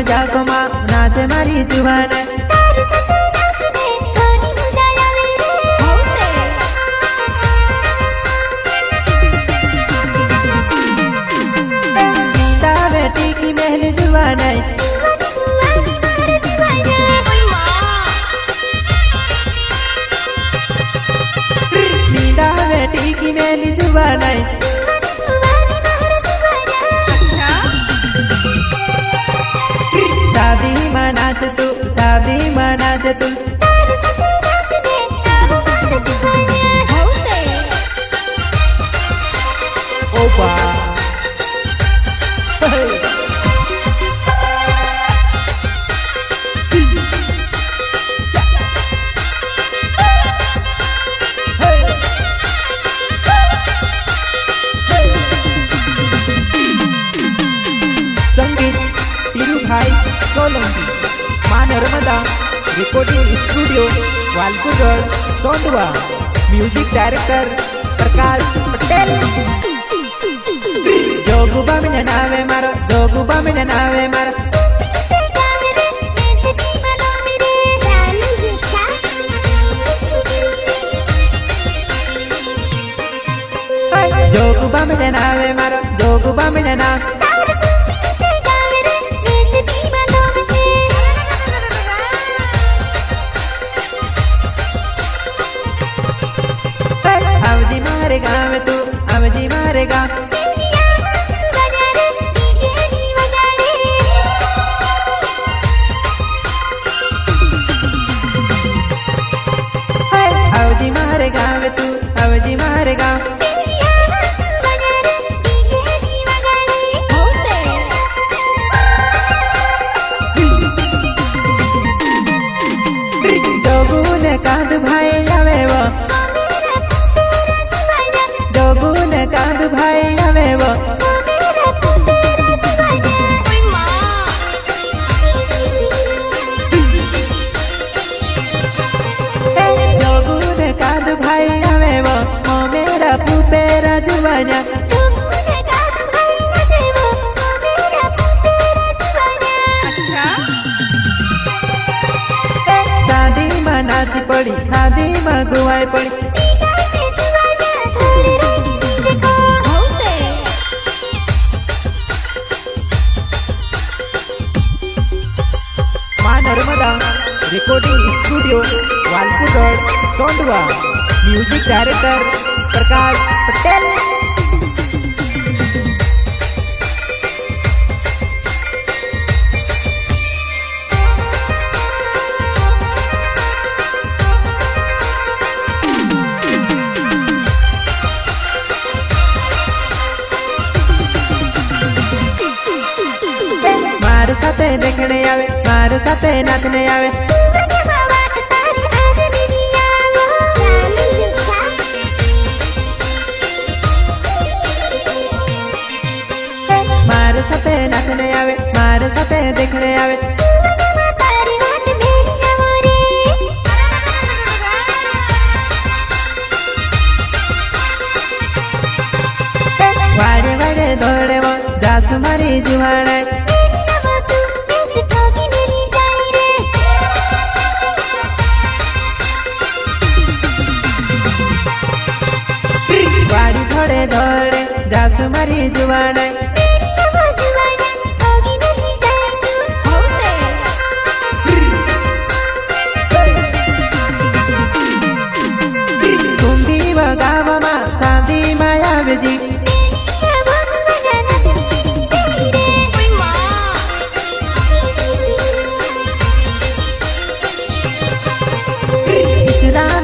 मजाक में नाचे मारी जुबान बेटी की महल जुबान नींदा बेटी की महल जुबान शादी में नाच तू ओपा संगीत तिरु भाई सोलंकी मां नर्मदा रिकॉर्डिंग स्टूडियो वालकुगढ़ सोंडवा म्यूजिक डायरेक्टर प्रकाश पटेल जोगुबा में नावे मारो जोगुबा में नावे मारो जोगुबा में नावे मारो जोगुबा में ना मारे गाँव तू अवजी मारेगा अवजी मारे गाँव तू अवजी मारेगा जोगुन कांद भाई आवे वो जोगुन कांद भाई आवे वो जोगुन कांद भाई आवे वो मेरा पुपेरा जुबाना शादी में नाच पड़ी शादी में गुआई पड़ी नर्मदा रिकॉर्डिंग स्टूडियो वालकुगढ़ सोंडवा म्यूजिक डायरेक्टर प्रकाश पटेल मार साथे देखने आवे मार साथे नाचने आवे मार साथे नाचने आवे मार साथे देखने आवे वारे वारे दौड़े वो जासु मारी जुहाना वारी थोड़े दौड़े जासु मारी जुबाना कुंभी व गाँव में शादी में आवे जी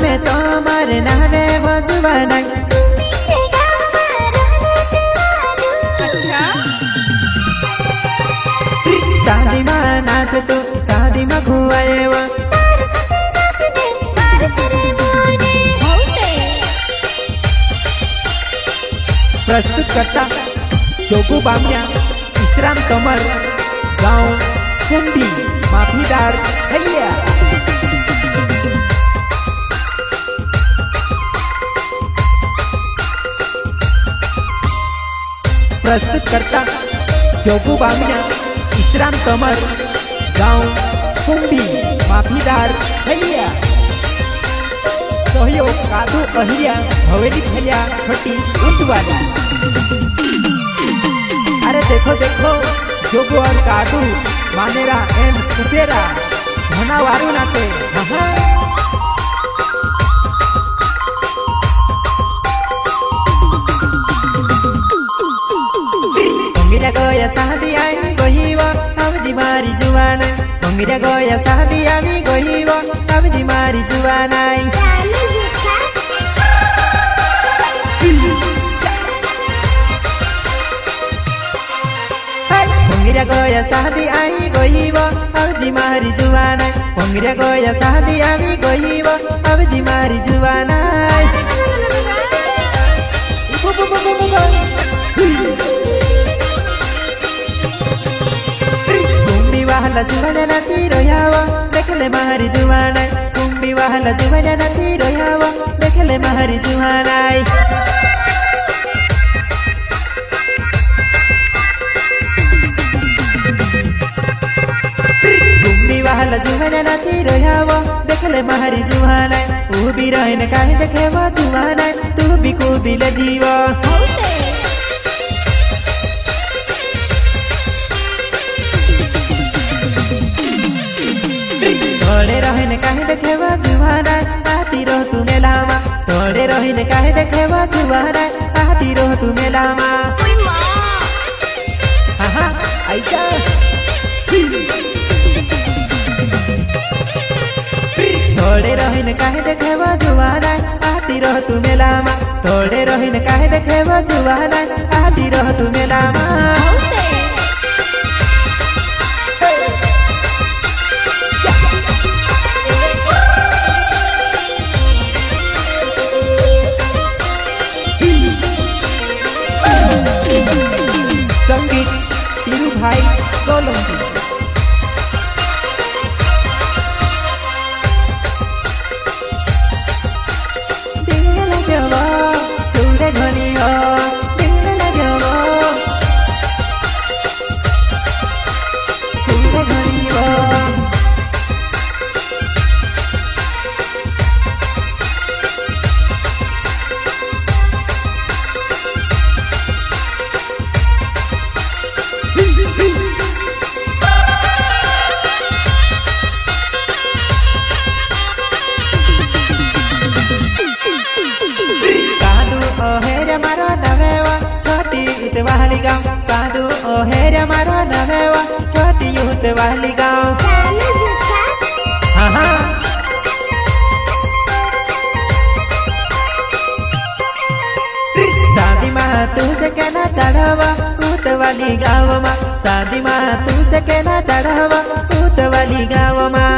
में तो मारे नाने वो जुबाना शादी में नाच तू शादी में घुआए वो प्रस्तुत करता जोगू बामिया विश्राम कमर गांव कुंडी माफीदार हलिया प्रस्तुत करता जोगू बामिया विश्राम कमर गांव कुंभी माफीदार भैया सहयोग कादू अहिया हवेली भैया छोटी उतवाली। अरे देखो देखो जोगो और कादू मानेरा एंड कुपेरा घना वारू नाते। हाँ पंगिरा गोया शादी आई गोहीवा अब जी मारी जुवाना। पंगिरा गोया शादी आई गोहीवा अब जी मारी जुवाना। पंगिरा गोया शादी आई गोहीवा अब जी मारी जुवाना। पंगिरा गोया शादी आई गोहीवा अब जी मारी जुवाना। कुंभी वाला जुवाना नाची रोयावा देखले मारी जुवाना। कुंभी वाला जुवाना नाची रोयावा देखले मारी जुवाना। कुंभी वाला जुवाना नाची रोयावा देखले मारी जुवाना। तू भी रहन काहे देखेवा जुवाना तू भी कूदी ले जीवा। थोड़े रहन काहे देखेवा जुवाना आती रह तू मेलामा। थोड़े रहन काहे देखेवा जुवाना आती रह तू मेलामा। हाँ ऐसा थोड़े रहन काहे देखेवा जुवाना आती रह तू मेलामा। थोड़े रहन काहे देखेवा जुवाना आती रह तू मेलामा। संगीत तीरू भाई सोलंकी। दिल लगवा चूड़े घनी हो दिल लगवा चूड़े घनी हो। वाली गाँव कादू ओहेर मारो नवेवा छोटी यूथ वाली गाँव। हाँ शादी माँ तू से कहना चढ़ावा ऊत वाली गाँव माँ। शादी माँ तू से कहना चढ़ावा ऊत वाली गाँव माँ।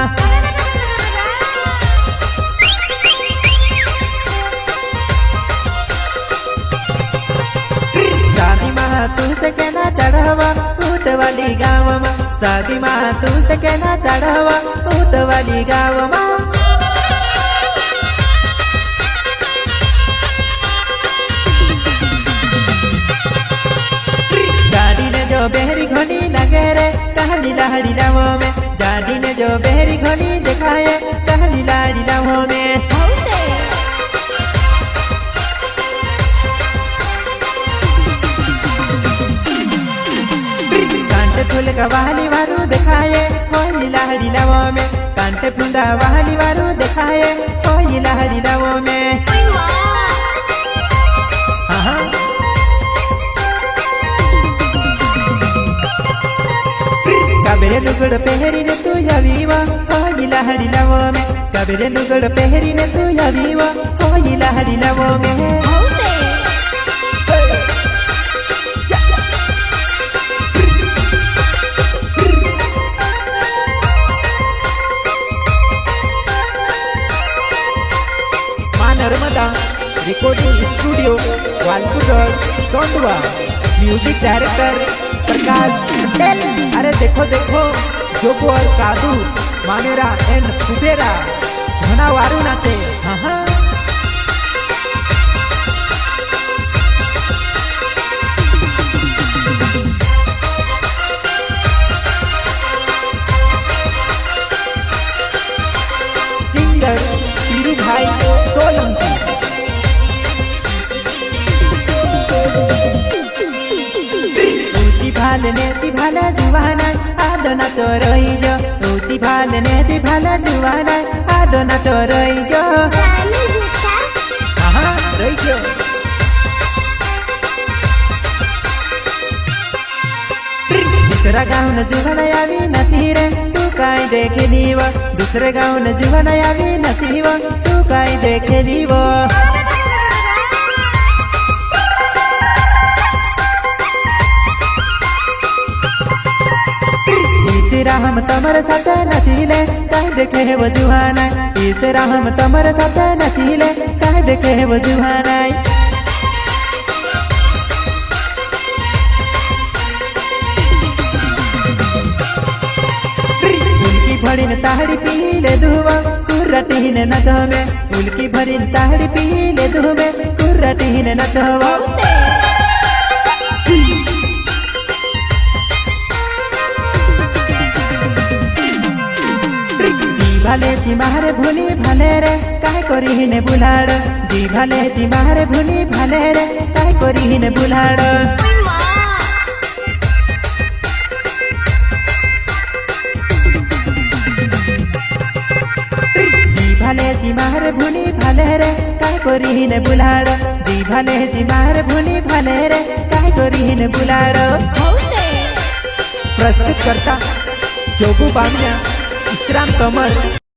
तू से कहना चढ़ावा ऊत वाली गाँव माँ। शादी माँ तू से कहना चढ़ावा ऊत वाली गाँव माँ। जाडी ने जो बेहरी घनी लगे रे कहली लहरी लवो में। जाडी ने जो बेहरी घनी दिखाए कहली लहरी लवो में। फूल का वाली वारू दिखाए होई लहरी लवो में। कांटे फूंदा वाली वारू दिखाए होई लहरी लवो में। हाँ कबरे लुगड़ पहरी ने तू यवीवा होई लहरी लवो में। कबरे लुगड़ पहरी ने तू यवीवा होई लहरी लवो में। Narmada recording studio Walpur Sondwa. Music director Prakash Patel. अरे देखो देखो जोगो और कादू मानेरा एंड कुपेरा घना वारू नाते। हाँ नेची भाला जुवाना आदो ना चोरई जो ऊंची भाल नेची भाला जुवाना आदो ना चोरई जो हाँ रही जो दूसरा गाँव न जुवाना आवी नची रे तू काय देखेली वो दूसरे गाँव न जुवाना आवी नची वो तू काय देखेली वो ईसरा हम तमर साथ नचीले काय देखे वो जुहाना ईसरा हम तमर साथ नचीले काय देखे वो जुहाना उल्की भरीन ताहड़ी पीले दुहवा कुर्रटीन नचवे उल्की भरीन ताहड़ी पीले दुहवे कुर्रटीन नचवा भाले जी मारे भूली भाले रे काय करी ने बुलाड़ जी भाले जी मारे भूली भाले रे काय करी ने बुलाड़ जी भाले जी मारे भूली भाले रे काय करी ने बुलाड़ जी भाले जी मारे भूली भाले रे काय करी ने बुलाड़ प्रस्तुत करता जोगू बामिया विश्राम कमर।